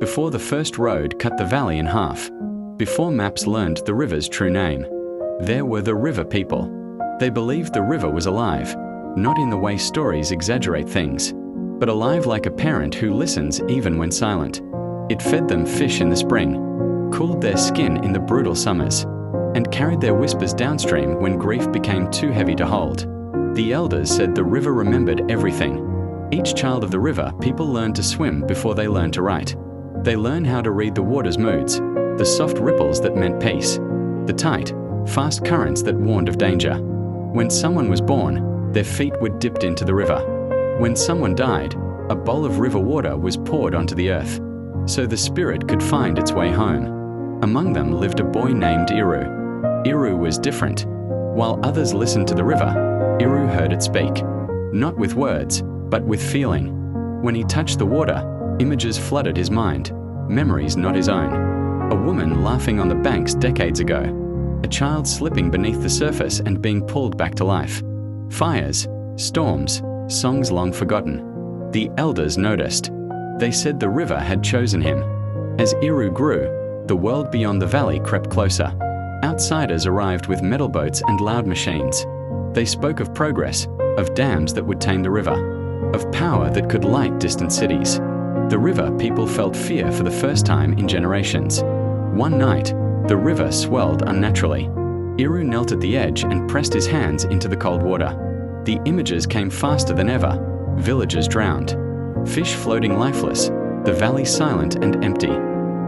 before the first road cut the valley in half, before maps learned the river's true name. There were the river people. They believed the river was alive, not in the way stories exaggerate things, but alive like a parent who listens even when silent. It fed them fish in the spring, cooled their skin in the brutal summers, and carried their whispers downstream when grief became too heavy to hold. The elders said the river remembered everything. Each child of the river people learned to swim before they learned to write. They learned how to read the water's moods, the soft ripples that meant peace, the tight, fast currents that warned of danger. When someone was born, their feet were dipped into the river. When someone died, a bowl of river water was poured onto the earth, so the spirit could find its way home. Among them lived a boy named Iru. Iru was different. While others listened to the river, Iru heard it speak, not with words, but with feeling. When he touched the water, images flooded his mind, memories not his own. A woman laughing on the banks decades ago, a child slipping beneath the surface and being pulled back to life. Fires, storms, songs long forgotten. The elders noticed. They said the river had chosen him. As Iru grew, the world beyond the valley crept closer. Outsiders arrived with metal boats and loud machines. They spoke of progress, of dams that would tame the river, of power that could light distant cities. The river people felt fear for the first time in generations. One night, the river swelled unnaturally. Iru knelt at the edge and pressed his hands into the cold water. The images came faster than ever. Villages drowned, fish floating lifeless, the valley silent and empty.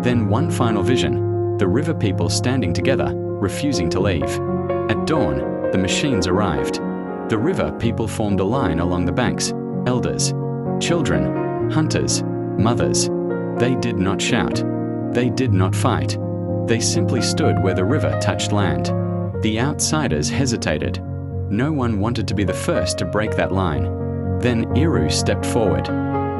Then one final vision, the river people standing together, refusing to leave. At dawn, the machines arrived. The river people formed a line along the banks, elders, children, hunters, mothers. They did not shout. They did not fight. They simply stood where the river touched land. The outsiders hesitated. No one wanted to be the first to break that line. Then Iru stepped forward.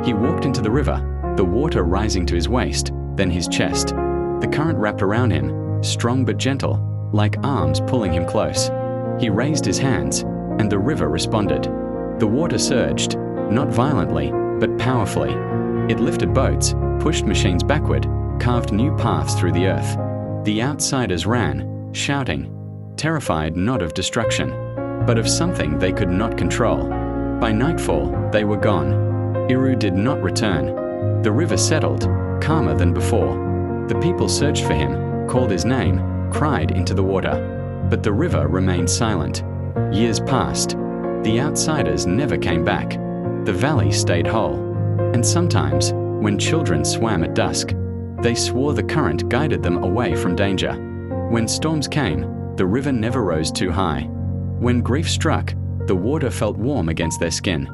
He walked into the river, the water rising to his waist, then his chest. The current wrapped around him, strong but gentle, like arms pulling him close. He raised his hands, and the river responded. The water surged, not violently, but powerfully. It lifted boats, pushed machines backward, carved new paths through the earth. The outsiders ran, shouting, terrified not of destruction, but of something they could not control. By nightfall, they were gone. Iru did not return. The river settled, calmer than before. The people searched for him, called his name, cried into the water. But the river remained silent. Years passed. The outsiders never came back. The valley stayed whole. And sometimes, when children swam at dusk, they swore the current guided them away from danger. When storms came, the river never rose too high. When grief struck, the water felt warm against their skin.